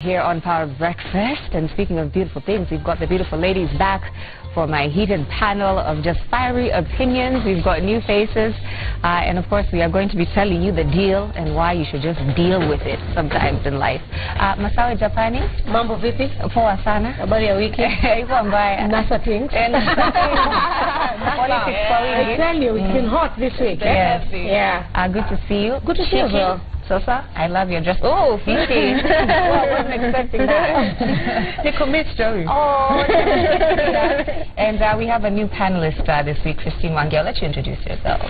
Here on Power Breakfast, and speaking of beautiful things, we've got the beautiful ladies back for my heated panel of just fiery opinions. We've got new faces, and of course we are going to be telling you the deal and why you should just deal with it sometimes in life. Masawe Japani, Mambo vipi? Poa sana. Habari ya wiki? Hivyo mbaya. Nasa things. I tell you, it's been hot this week. Yes. Yeah. Good to see you. Good to see you as well. Sosa, I love your dress. Oh, Fifi. Well, I wasn't expecting that. You commit story. Oh, and we have a new panelist this week, Christine Mwangi. I'll let you introduce yourself.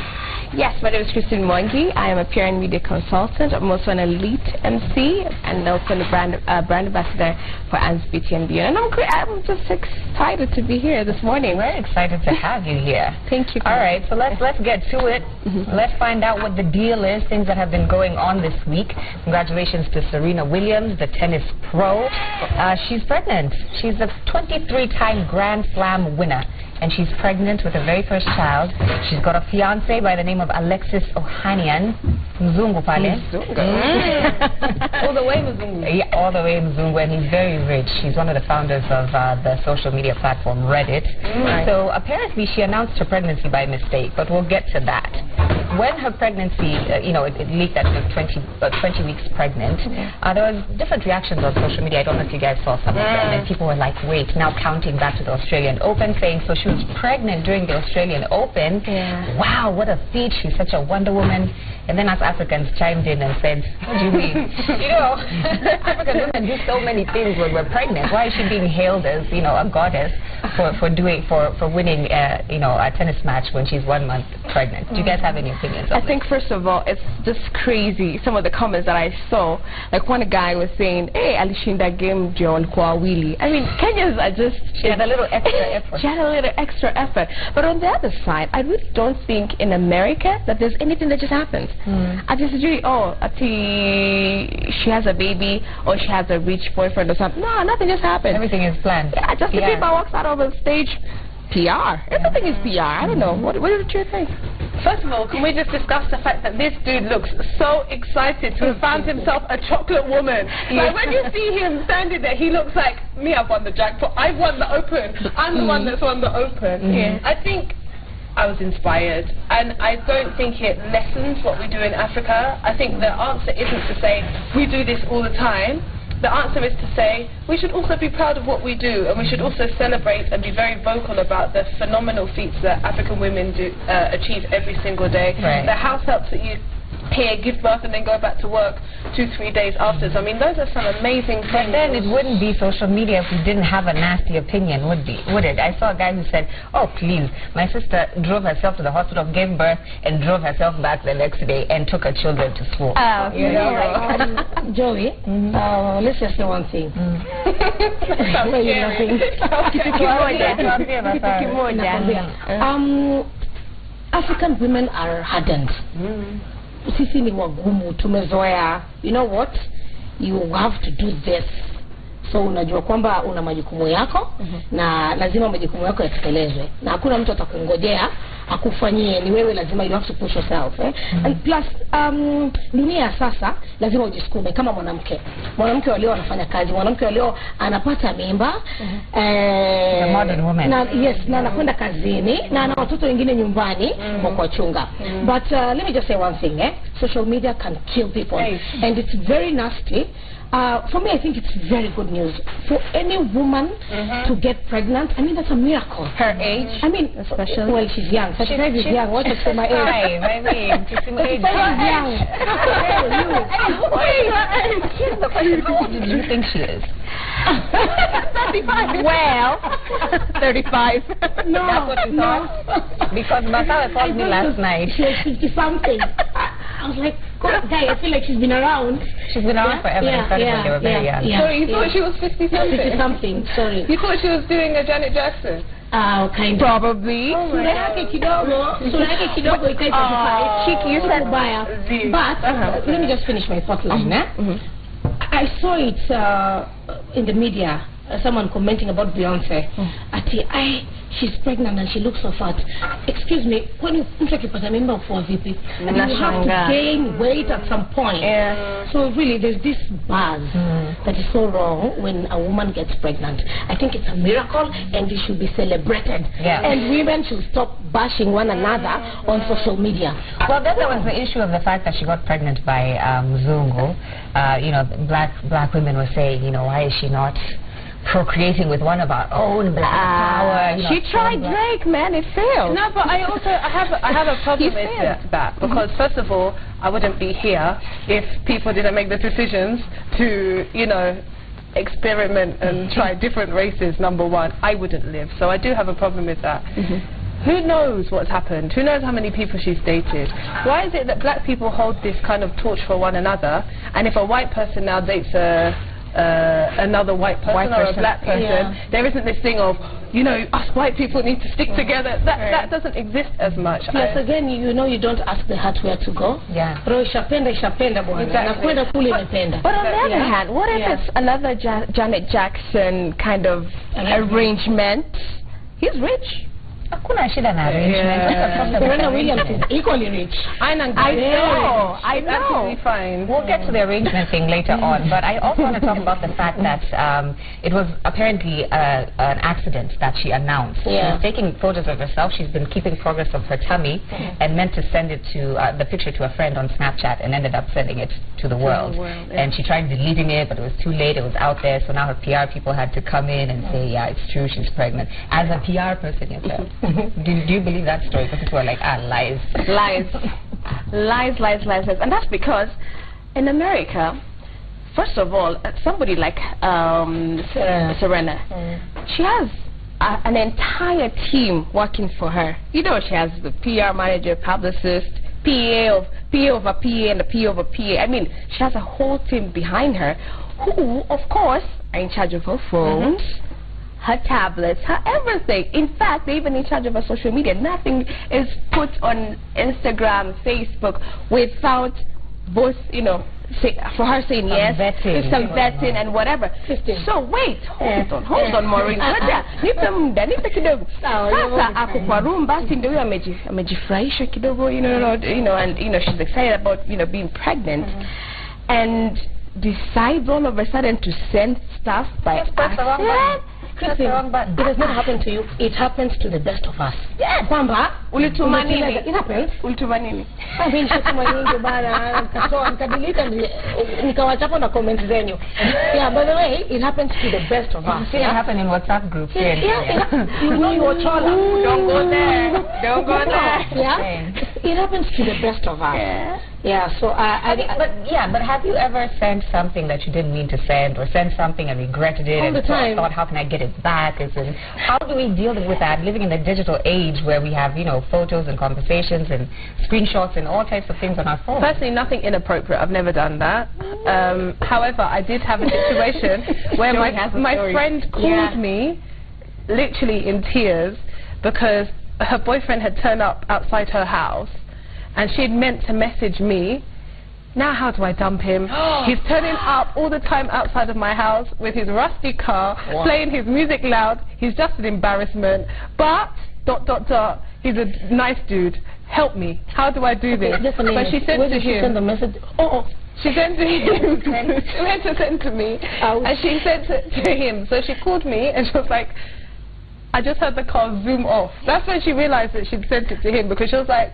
Yes, my name is Christine Mwangi. I am a PR and media consultant. I'm also an elite MC and also a brand ambassador for Anne's Beauty and Beyond. And I'm just excited to be here this morning. We're excited to have you here. Thank you. All right, so let's get to it. Let's find out what the deal is, things that have been going on this week. Congratulations to Serena Williams, the tennis pro. She's pregnant. She's a 23-time Grand Slam winner, and she's pregnant with her very first child. She's got a fiancé by the name of Alexis Ohanian. Mzungu pale. All the way Mzungu. Yeah, all the way Mzungu, and he's very rich. She's one of the founders of the social media platform Reddit. So apparently she announced her pregnancy by mistake, but we'll get to that. When her pregnancy, it leaked that she was 20 weeks pregnant, there was different reactions on social media. I don't know if you guys saw some of them. And people were like, wait, now counting back to the Australian Open, saying, so she was pregnant during the Australian Open. Wow, what a feat. She's such a Wonder Woman. And then us Africans chimed in and said, what do you mean? African women do so many things when we're pregnant. Why is she being hailed as, a goddess for winning, a tennis match when she's 1 month pregnant? Do you guys have any opinions on I think, first of all, it's just crazy, some of the comments that I saw. Like one guy was saying, hey, alishinda game John Kwawili. I mean, Kenyans are just... She had a little extra effort. She had a little extra effort. But on the other side, I really don't think in America that there's anything that just happens. I just really, she has a baby or she has a rich boyfriend or something. No, nothing just happened. Everything is planned. Yeah, just the people walks out of the stage. PR. Everything is PR. I don't know. What did you think? First of all, can we just discuss the fact that this dude looks so excited to have found himself a chocolate woman? Like when you see him standing there, he looks like, me, I've won the jackpot. I've won the Open. I'm the one that's won the Open. I think I was inspired, and I don't think it lessens what we do in Africa. I think the answer isn't to say we do this all the time. The answer is to say we should also be proud of what we do, and we should also celebrate and be very vocal about the phenomenal feats that African women do achieve every single day. The house helps that you here, give birth, and then go back to work 2-3 days after. So, I mean, those are some amazing things. But then it wouldn't be social media if we didn't have a nasty opinion, would it? I saw a guy who said, oh, please, my sister drove herself to the hospital, gave birth, and drove herself back the next day and took her children to school. Joey, let's just say one thing. African women are hardened. Sisi ni wagumu, tumezoea. You know what? You have to do this. So unajua kwamba una majukumu yako na lazima majukumu yako yatekelezwe. Na hakuna mtu atakungojea akufanyie, ni wewe lazima, you have to push yourself. And plus dunia sasa lazima ujisukume kama mwanamke. Mwanamke walio anafanya kazi, mwanamke walio anapata mimba, the modern woman. Na anakwenda kazini na ana watoto wengine nyumbani kwa kuwachunga. But let me just say one thing, social media can kill people, and it's very nasty. For me, I think it's very good news. For any woman to get pregnant, I mean, that's a miracle. Her age? I mean, especially, well, she's young. 35 is young. What is my age? I mean, she's young. Here's the question. How old do you think she is? 35. Well, 35. No. That's what you thought? Because Masawe called me last night. She was 50-something. I was like, God, I feel like she's been around. She's been around forever. They were very young. So you thought she was 50-something? 50-something, sorry. You thought she was doing a Janet Jackson? Kind of. Probably. Sura yake kidogo ikaita Cheeky, you said baya. But let me just finish my thought line. I saw it in the media, someone commenting about Beyonce. she's pregnant and she looks so fat. Excuse me, when you akipata mimba for VP, you have to gain weight at some point. So really, there's this buzz that is so wrong when a woman gets pregnant. I think it's a miracle and it should be celebrated. And women should stop bashing one another on social media. Well, then there was the issue of the fact that she got pregnant by Mzungu. You know, black women were saying, you know, why is she not procreating with one of our own black power? You know, she tried Drake, man, it failed. No, but I have a problem with that because first of all, I wouldn't be here if people didn't make the decisions to, you know, experiment and try different races. Number one, I wouldn't live, so I do have a problem with that. Who knows what's happened? Who knows how many people she's dated? Why is it that black people hold this kind of torch for one another, and if a white person now dates another white person or a black person, there isn't this thing of, you know, us white people need to stick together. That doesn't exist as much. Yes, again, you know, you don't ask the heart where to go. But on the other hand, what if it's another Janet Jackson kind of arrangement? He's rich. Hakuna shida na arrangement. Serena Williams is equally rich. I know. Absolutely fine. We'll get to the arrangement thing later on, but I also want to talk about the fact that it was apparently an accident that she announced. She was taking photos of herself. She's been keeping progress of her tummy and meant to send it to the picture to a friend on Snapchat and ended up sending it to the world. And she tried deleting it, but it was too late. It was out there, so now her PR people had to come in and say, yeah, it's true, she's pregnant. As a PR person yourself, do you believe that story? Because people are like, lies. Lies. And that's because in America, first of all, somebody like Serena, she has an entire team working for her. You know, she has the PR manager, publicist, PA of a PA and a PA of a PA. I mean, she has a whole team behind her who, of course, are in charge of her phones, her tablets, her everything. In fact, they're even in charge of her social media. Nothing is put on Instagram, Facebook without both, you know, for her saying yes, some vetting and whatever. So wait, hold on, Maureen. Nipe kidogo. Sasa ako kwa room basi ndio huyo amejifurahisha kidogo, you know, and you know she's excited about, you know, being pregnant, and decides all of a sudden to send stuff by accident. Christine, it has not happened to you. It happens to the best of us. Yes. Kwamba ulituma nini? It happens. Ulituma nini? Mimi nishatuma nyingi bana, nikadelete nikawachapa na comments zenyu. Yeah, by the way, it happens to the best of us. It happened in WhatsApp groups. You know your chola. Don't go there. Don't go there. Yeah. It happens to the best of us. Yeah, so but have you ever sent something that you didn't mean to send, or sent something and regretted it all the time? Thought, how can I get it back? How do we deal with that, living in the digital age where we have, you know, photos and conversations and screenshots and all types of things on our phone? Personally, nothing inappropriate. I've never done that. However, I did have a situation where my friend called me literally in tears because her boyfriend had turned up outside her house and she'd meant to message me. Now how do I dump him? He's turning up all the time outside of my house with his rusty car, playing his music loud. He's just an embarrassment. But, ... he's a nice dude. Help me. How do I do this? But she said to him... Send the message? She sent to him. She meant to send to me. And she said to him. So she called me and she was like, I just heard the car zoom off. That's when she realized that she'd sent it to him, because she was like,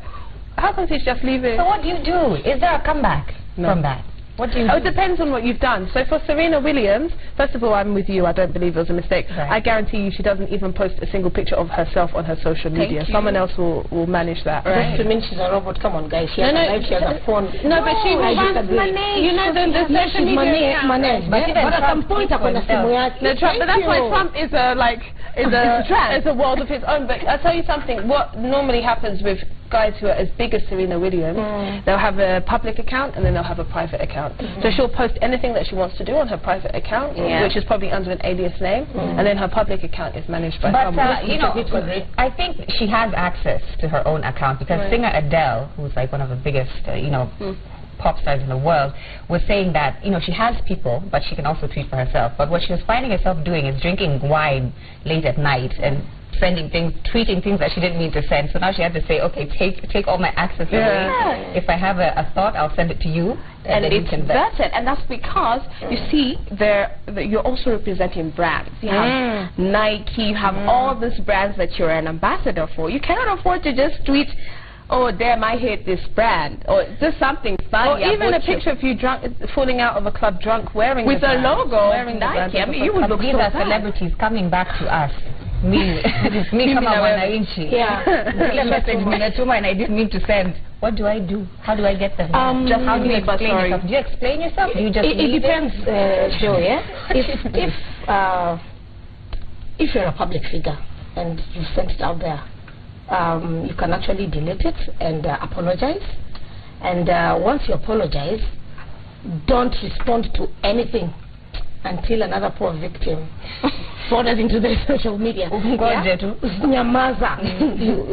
how come he's just leaving? So what do you do? Is there a comeback from that? What do you do? It depends on what you've done. So for Serena Williams, first of all, I'm with you. I don't believe it was a mistake. I guarantee you she doesn't even post a single picture of herself on her social media. Someone else will manage that. Just to mean she's a robot. Come on, guys. She has a life, she has a phone. No, but she wants money. You know, the social media managed. But at some point, but that's why Trump is a world of his own. But I'll tell you something. What normally happens with guys who are as big as Serena Williams, they'll have a public account and then they'll have a private account. So she'll post anything that she wants to do on her private account, which is probably under an alias name, and then her public account is managed by someone. You know, I think she has access to her own account, because singer Adele, who's like one of the biggest, you know, pop stars in the world, was saying that, you know, she has people, but she can also tweet for herself. But what she was finding herself doing is drinking wine late at night and sending things, tweeting things that she didn't mean to send. So now she had to say, okay, take all my access away. If I have a thought, I'll send it to you. And it's vetted, and that's because you see, you're also representing brands. You have Nike, you have all these brands that you're an ambassador for. You cannot afford to just tweet, oh damn, I hate this brand, or just something funny. Or even a picture of you drunk, falling out of a club drunk, wearing with a logo, wearing Nike. I mean, you would look so bad. Celebrities coming back to us. Me come on Wananchi. And I didn't mean to send. What do I do? How do I get them? Just how do you explain yourself? Do you explain yourself? Do you just it depends, Joe, yeah? If you're a public figure and you sent it out there, you can actually delete it and apologize. And once you apologize, don't respond to anything until another poor victim forwarded into the social media. Nyamaza.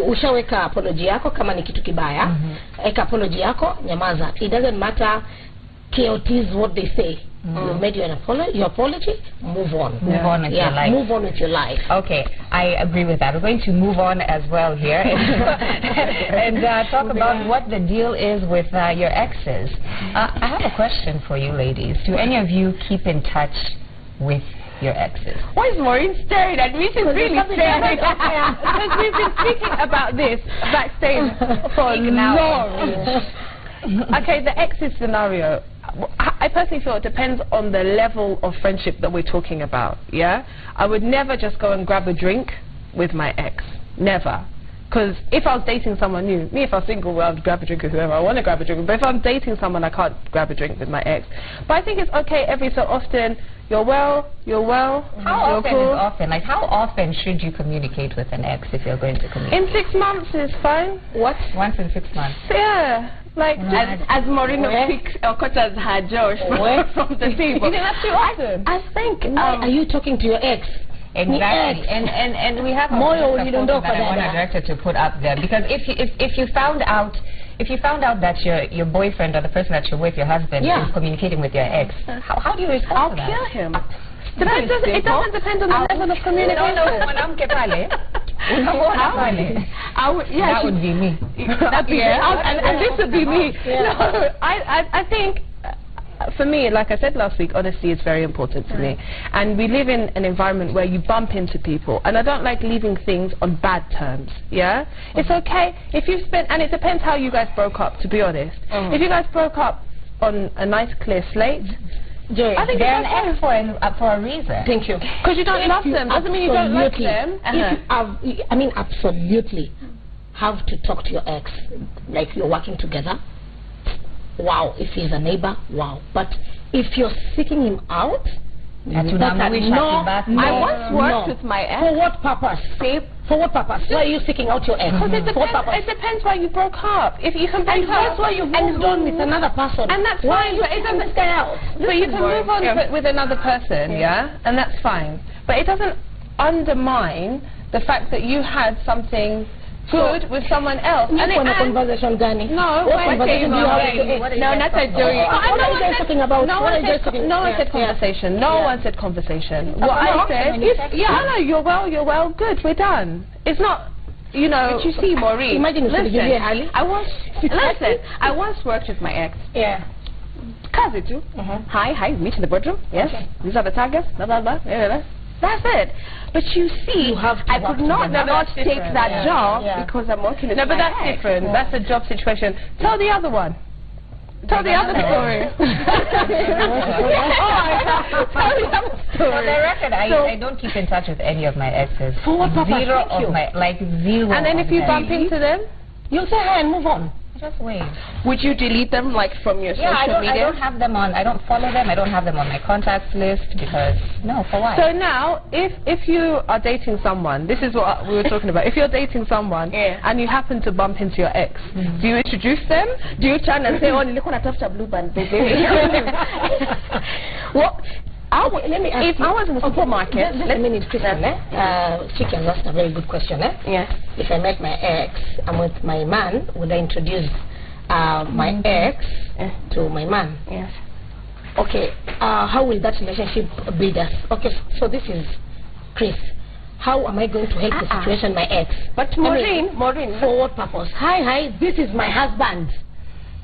Ushaweka apology yako kama ni kitu kibaya. Eka apology yako, nyamaza. It doesn't matter KOTs what they say. You made your apology, move on. Move on with your life. Move on with your life. Okay, I agree with that. We're going to move on as well here and talk about what the deal is with your exes. I have a question for you ladies. Do any of you keep in touch with your exes? Why is Maureen staring at me? She's really staring. Because we've been speaking about this backstage for long. Okay, the exes scenario. I personally feel it depends on the level of friendship that we're talking about, yeah? I would never just go and grab a drink with my ex. Never. Because if I was dating someone new, if I was single, well, I would grab a drink with whoever I want to grab a drink with. But if I'm dating someone, I can't grab a drink with my ex. But I think it's okay every so often. You're well. How often is often? Like, how often should you communicate with an ex if you're going to communicate? In 6 months is fine. What? Once in 6 months? Yeah. Like, as Maureen picks Okocha's her Josh from the table. You didn't have too often. I think, are you talking to your ex? Exactly, and we have a photo that I want our director to put up there, because if you found out that your boyfriend or the person that you're with, your husband, is communicating with your ex, how do you respond to that? I'll kill him. It doesn't depend on the level of communication. That would be me. And this would be me. No, I think. For me, like I said last week, honesty is very important to me. And we live in an environment where you bump into people. And I don't like leaving things on bad terms, yeah? It's okay if you've spent, and it depends how you guys broke up, to be honest. If you guys broke up on a nice, clear slate, Joy, I think they're an ex for a reason. Thank you. Because you don't love them. Doesn't mean you don't like them. I mean, absolutely have to talk to your ex. Like, you're working together. Wow, if he's a neighbor, wow. But if you're seeking him out, I once worked with my ex. For what purpose? For what purpose? Why are you seeking out your ex? Because it depends why you broke up. If you can break up, that's why you moved on with another person. And that's fine. But it doesn't stay out. But you can move on with another person, yeah? And that's fine. But it doesn't undermine the fact that you had something good with someone else. And conversation, Gani. No, what conversation do you have? No, not a Joey. What are you guys talking about? No one said conversation. No one said conversation. What I said is, hello, you're well, good, we're done. It's not, you know. But you see, Maureen, imagine I once worked with my ex. Yeah. Kazitu. Hi, meet in the bedroom. Yes. These are the targets. Blah blah blah. That's it. But you see, I could not take that job because I'm working with my ex. But that's different. That's a job situation. Tell the other one. Tell the other story. For the record, I don't keep in touch with any of my exes. For what purpose? Zero of my, zero. And then if you bump into them, you'll say hi and move on. Just wait. Would you delete them from your social media? I don't have them on. I don't follow them. I don't have them on my contacts list because for why? So now, if you are dating someone, this is what we were talking about. If you're dating someone and you happen to bump into your ex, do you introduce them? Do you turn and say, "Oh, nilikuwa natafuta blue band, baby"? What? If I was in the supermarket, let me need Christian. Chicken asked a very good question. Yes. If I met my ex, I'm with my man, would I introduce my ex to my man. Yes. Okay, how will that relationship be thus? Okay, so this is Chris. How am I going to help the situation my ex? But Maureen, for what purpose? Hi, this is my husband.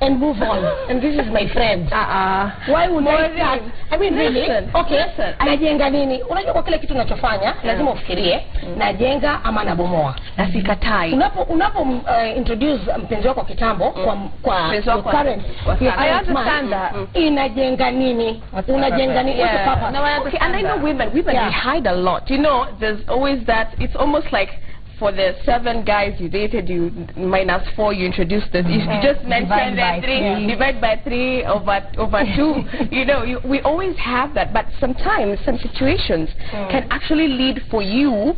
And move on. And this is my friend. Why would I start? I mean, really? Okay. Najenga nini? Unajua kwa kile kitu unachofanya, lazima ufikirie, najenga ama nabomoa. Na sikatai. Unapo introduce mpenzi wako kitambo kwa current. I understand that. Inajenga nini? Unajenga nini? What's the purpose? No, okay, and I know women we hide a lot. You know, there's always that. It's almost like for the 7 guys you dated, you minus 4, you introduced this. You just mentioned that 3, divide by 3 over 2. You know, we always have that, but sometimes some situations can actually lead for you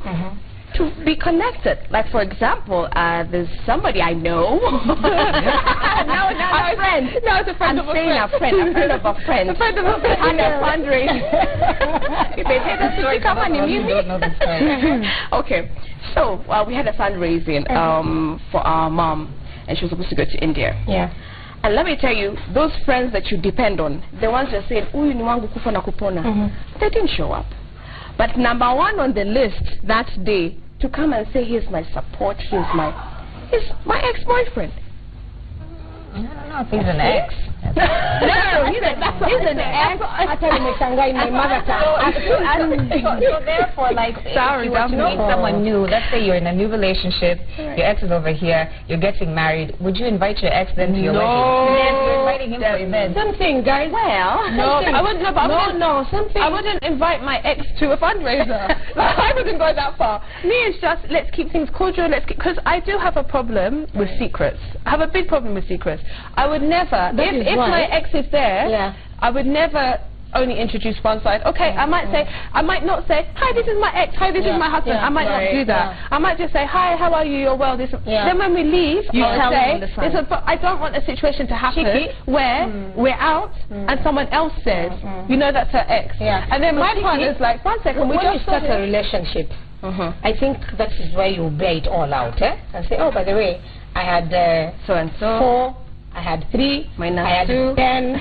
to be connected. Like, for example, there's somebody I know. now a friend. No, it's a friend of a friend. A friend of a friend. A friend of a friend. And a fundraising. Okay. So we had a fundraising for our mom, and she was supposed to go to India. Yeah. And let me tell you, those friends that you depend on, the ones that said, "Uyu ni wangu kufa na kupona," they didn't show up. But number 1 on the list that day to come and say, "Here's my support, he's my ex-boyfriend." I don't know if he's an ex. No, he's an ex. My mother So therefore, like, if you want to meet someone new, let's say you're in a new relationship, your ex is over here, you're getting married, would you invite your ex then to your wedding? Yes, you're inviting him for events. Something, guys. Well, no, I wouldn't. Something. I wouldn't invite my ex to a fundraiser. I wouldn't go that far. Me, it's just let's keep things cordial. Because I do have a problem with secrets. I have a big problem with secrets. I would never, if my ex is there, I would never only introduce one side. Okay, I might not say, "Hi, this is my ex. Hi, this is my husband." I might not do that. I might just say, "Hi, how are you? You're well." This. Then when we leave, you tell say, but I don't want a situation to happen where we're out and someone else says, "You know, that's her ex." And then my partner's like, "1 second, we just start a relationship." I think that is where you bear it all out, and say, "Oh, by the way, I had so and so 4, I had 3, I had 2, 10,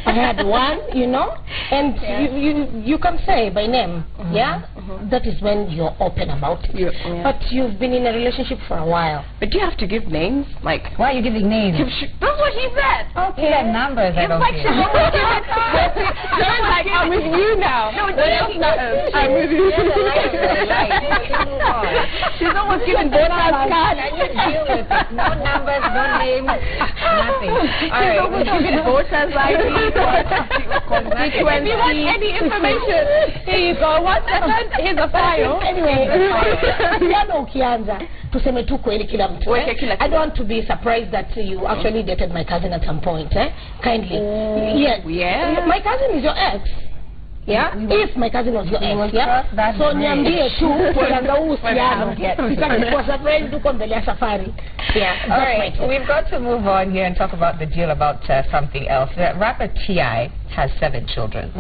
I had 1, you know, and you can say by name, that is when you're open about it. But you've been in a relationship for a while. But do you have to give names? Like, why are you giving names? That's what he said. Okay. You numbers, I don't like she's always like, I'm with you now. No, I'm with you. She's almost giving voters card. I just deal with it. No numbers, no names, nothing. She's almost giving voters ID. If you want any information, here you go. 1 second, here's a file. Anyway, ukianza tuseme tu kweli kila mtu. I don't want to be surprised that you actually dated my cousin at some point. Kindly. Yes. My cousin is your ex. Yeah? If my cousin was your ex, so niambie tu kuanza uhusiano. Sitakuwa surprised tuko mbele ya safari. All right, we've got to move on here and talk about the deal about something else. Rapper T.I. has 7 children,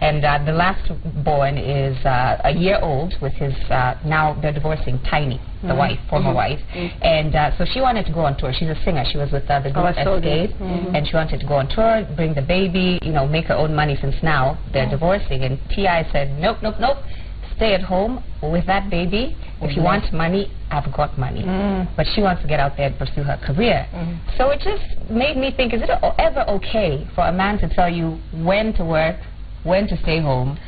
and the last born is a year old with his, now they're divorcing, Tiny, the wife, former wife, and so she wanted to go on tour. She's a singer. She was with the group Escape, and she wanted to go on tour, bring the baby, you know, make her own money since now they're divorcing, and T.I. said, nope, stay at home with that baby. If you want money, I've got money. But she wants to get out there and pursue her career. So it just made me think, is it ever okay for a man to tell you when to work, when to stay home,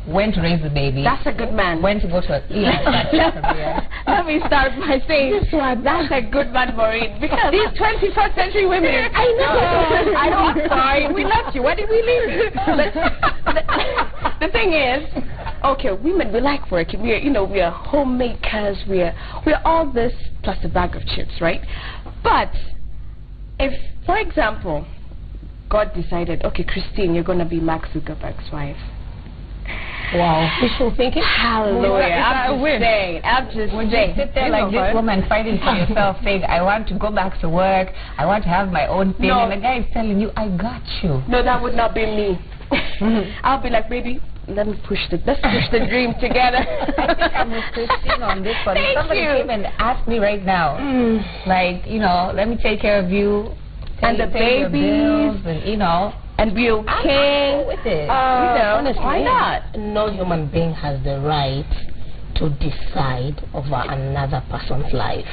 when to raise the baby? That's a good man. When to go to a career. Let me start by saying this one. That's a good man, Maureen. Because these 21st century women. I know. I know. I'm sorry. We left you. Why did we leave? The thing is, okay, women, we like working. We are, you know, we are homemakers. We are all this plus a bag of chips, right? But if, for example, God decided, okay, Christine, you're going to be Mark Zuckerberg's wife. Wow. Wishful thinking? Hallelujah. I'm just saying. Would you sit there like this woman fighting for yourself, saying, I want to go back to work, I want to have my own thing, and the guy is telling you, I got you. No, that would not be me. I'll be like, baby, let's push the dream together. I think I'm with Christine on this one. If somebody came and asked me right now, like, you know, let me take care of you, and the pay your babies, bills, and you know, and be okay I'm with it. Honestly, why not? No human being has the right to decide over another person's life.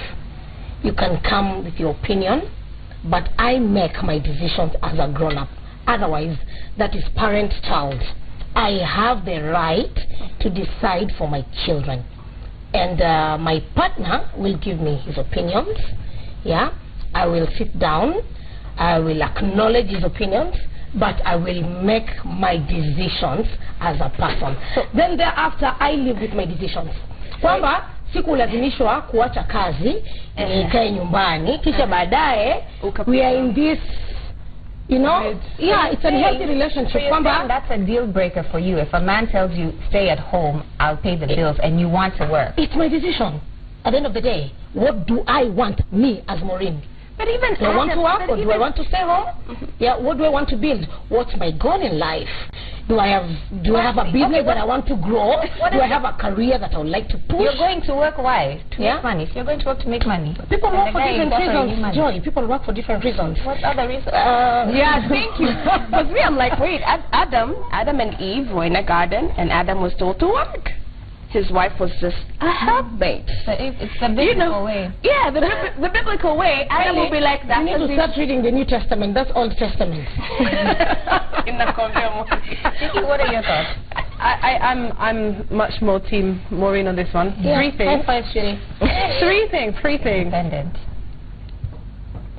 You can come with your opinion, but I make my decisions as a grown-up. Otherwise, that is parent-child. I have the right to decide for my children. And my partner will give me his opinions. Yeah, I will sit down. I will acknowledge his opinions, but I will make my decisions as a person. Then thereafter, I live with my decisions. Kwamba sikulazimishwa kuacha kazi nikae nyumbani kisha baadaye we are in this, you know, yeah, it's a healthy relationship. So that's a deal breaker for you. If a man tells you stay at home, I'll pay the bills, and you want to work, it's my decision. At the end of the day, what do I want, me as Maureen? But even do I want to work or do I want to stay home? Yeah, what do I want to build? What's my goal in life? Do I have a business that I want to grow? Do I have a career that I would like to push? You're going to work why? To make money. If you're going to work to make money. People work for different reasons, Joy. People work for different reasons. What other reasons? Yeah, thank you. Because me, I'm like, wait, Adam and Eve were in a garden, and Adam was told to work. His wife was just a helpmate. It's the biblical way. Yeah, the biblical way. Adam will be like that. You need to start reading the New Testament. That's Old Testament. What are your thoughts? I'm much more team Maureen on this one. Yeah. 3 things. High five, Shiri. 3 things. Independent.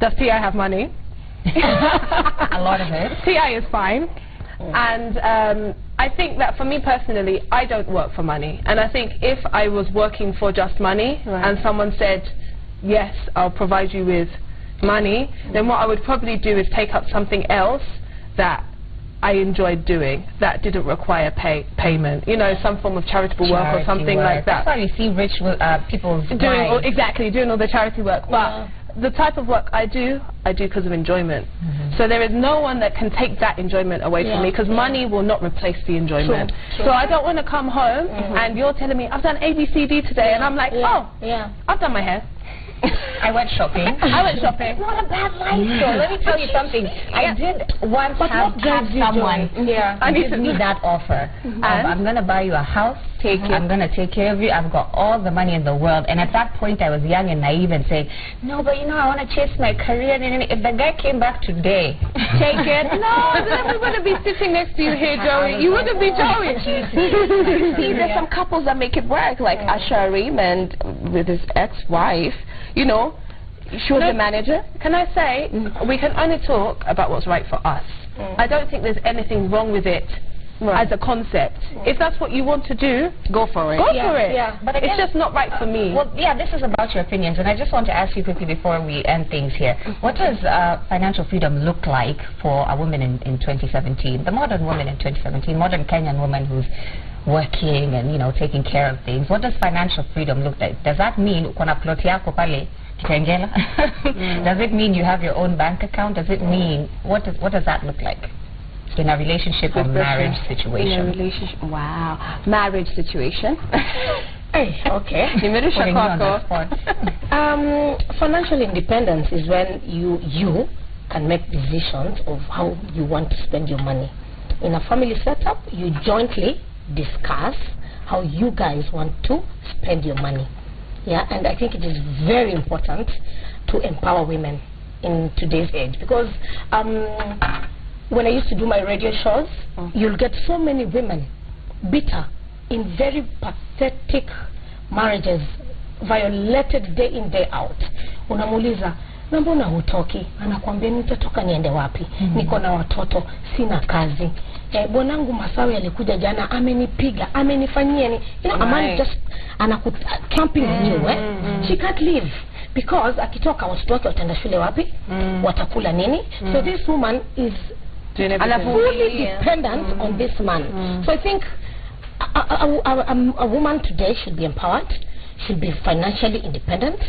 Does T.I. have money? A lot of it. T.I. is fine. And I think that for me personally, I don't work for money. And I think if I was working for just money and someone said, yes, I'll provide you with money, then what I would probably do is take up something else that I enjoyed doing that didn't require payment. You know, some form of charitable work or something like that. That's why you see rich people doing all the charity work. But the type of work I do because of enjoyment. So there is no one that can take that enjoyment away from me, because money will not replace the enjoyment. So I don't want to come home and you're telling me, I've done ABCD today, and I'm like, I've done my hair. I went shopping. It's not a bad life, though. Let me tell you something. I did once have someone give me that offer. I'm going to buy you a house. I'm going to take care of you. I've got all the money in the world. And at that point, I was young and naive and saying, no, but you know, I want to chase my career. And if the guy came back today, take it. No, then we wouldn't be sitting next to you here, Joey. You wouldn't be Joey. See, there's some couples that make it work, like Asher Raymond with his ex-wife. You know, she was the manager. Can I say, we can only talk about what's right for us. I don't think there's anything wrong with it as a concept. If that's what you want to do, go for it. Go for it. Yeah. But again, it's just not right for me. Well, yeah, this is about your opinions, and I just want to ask you quickly before we end things here. What does financial freedom look like for a woman in 2017, the modern woman in 2017, modern Kenyan woman who's working and, you know, taking care of things? What does financial freedom look like? Does that mean uko na plot yako pale Kitengela? Does it mean you have your own bank account? Does it mean, what does that look like in a relationship or marriage situation? In a relationship, wow, marriage situation. Hey, okay. Financial independence is when you can make decisions of how you want to spend your money. In a family setup, you jointly discuss how you guys want to spend your money. Yeah, and I think it is very important to empower women in today's age, because when I used to do my radio shows, you'll get so many women bitter in very pathetic marriages, violated day in day out. Unamuuliza, na mbona hutoki? Anakuambia nitatoka niende wapi? Niko na watoto, sina kazi. Bwanangu Masawi alikuja jana, amenipiga, amenifanyia ni, you know, a man just camping on you, she can't live because akitoka watoto wake wataenda shule wapi? Watakula nini? So this woman is fully dependent on this man. So I think a woman today should be empowered, should be financially independent,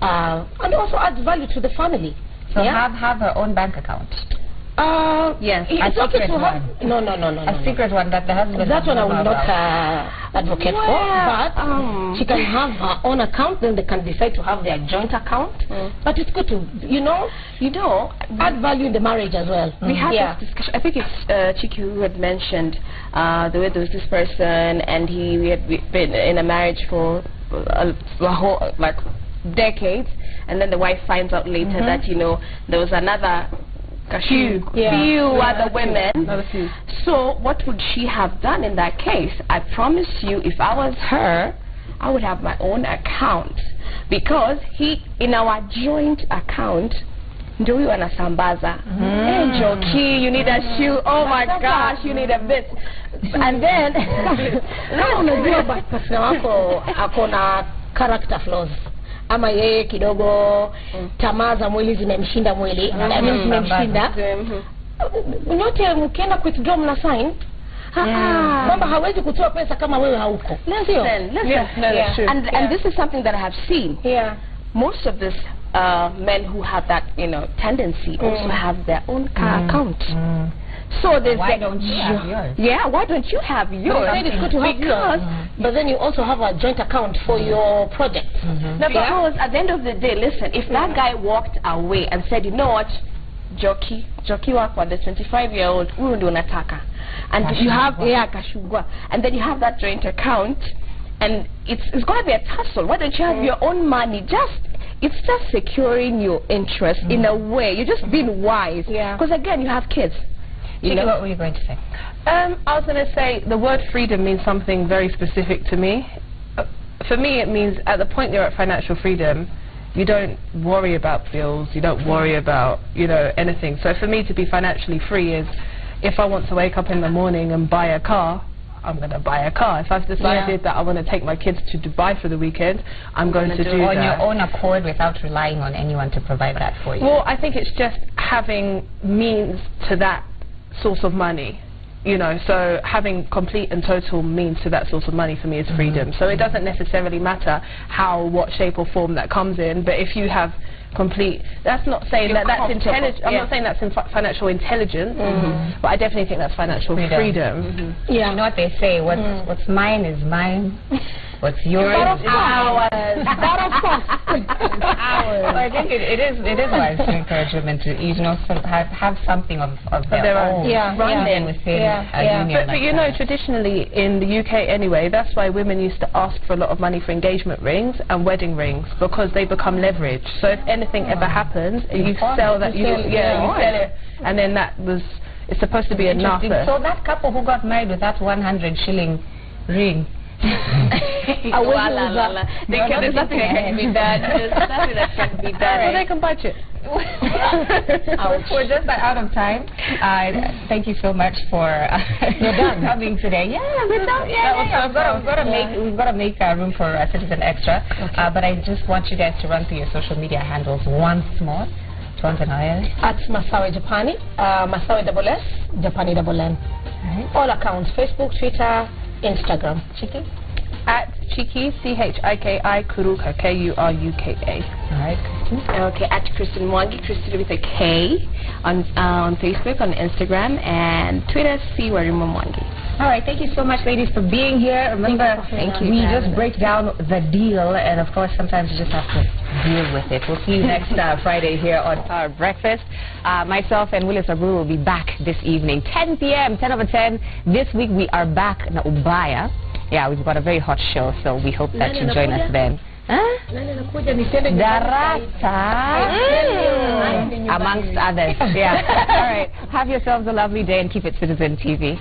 and also adds value to the family. So have her own bank account. Yes. It's okay secret to have... one. No. A secret one that the husband... That one I will not advocate for, but she can have her own account, then they can decide to have their joint account. But it's good to, add value in the marriage as well. We had this discussion. I think it's Chiki who had mentioned the way there was this person and we had been in a marriage for a whole, like, decades, and then the wife finds out later that, there was another few other women. So what would she have done in that case? I promise you, if I was her, I would have my own account, because in our joint account, ndio huyu anasambaza. Hey Joki, you need a shoe. Oh my gosh, you need a bit. And then now unajua basi wako akona character flaws. Ama yeye kidogo tamaa za mwili zimemshinda mwili, zimemshinda. Nyote mkienda withdraw mna sign. Kwamba hawezi kutoa pesa kama wewe hauko. Listen. And this is something that I have seen. Most of this men who have that, tendency also have their own account. So there's why don't you have yours? Yeah, why don't you have yours? It's good to have yours, but then you also have a joint account for your project. No, because at the end of the day, listen, if that guy walked away and said, you know what, Joki wako, the 25-year-old, huyu ndio nataka, and you have kashugwa, and then you have that joint account, and it's going to be a tussle. Why don't you have your own money? It's just securing your interest in a way. You're just being wise. Because again, you have kids. What were you going to say? I was going to say the word freedom means something very specific to me. For me, it means at the point you're at financial freedom, you don't worry about bills, you don't worry about, anything. So for me to be financially free is, if I want to wake up in the morning and buy a car, I'm going to buy a car. If I've decided that I want to take my kids to Dubai for the weekend, I'm going to do that. On your own accord without relying on anyone to provide that for you. Well, I think it's just having means to that source of money, so having complete and total means to that source of money for me is freedom. So it doesn't necessarily matter what shape or form that comes in, but if you have complete, that's not saying that's intelligent. I'm not saying that's financial intelligence, but I definitely think that's financial freedom. You know what they say, what's mine is mine, what's yours is ours. I think it is wise to encourage women to have something of their own running within a union. But traditionally in the UK anyway, that's why women used to ask for a lot of money for engagement rings and wedding rings, because they become leverage. So if anything ever happens, you sell that, you sell it, and then it's supposed to be enough. So that couple who got married with that 100 shilling ring, there's nothing that can be done. There's nothing that can be done. So they can budget. We're just out of time. Thank you so much for coming today. We're done. We've got to make room for Citizen Extra. But I just want you guys to run through your social media handles once more. At Masawe Japani, Masawe SS, Japani NN. All accounts: Facebook, Twitter, Instagram. Chiki? At Chiki, CHIKI, Kuruka, KURUKA. Alright. Okay, at Kristen Mwangi, Kristen with a K, on Facebook, on Instagram, and Twitter, Warima Mwangi. Alright, thank you so much, ladies, for being here. Remember, we just break down the deal, and of course, sometimes you just have to deal with it. We'll see you next Friday here on Our Breakfast. Myself and Willis Abru will be back this evening, 10 p.m., 10 over 10. This week, we are back in Ubaya. Yeah, we've got a very hot show, so we hope that you join us then. Darata, amongst others. Yeah. All right. Have yourselves a lovely day and keep it Citizen TV.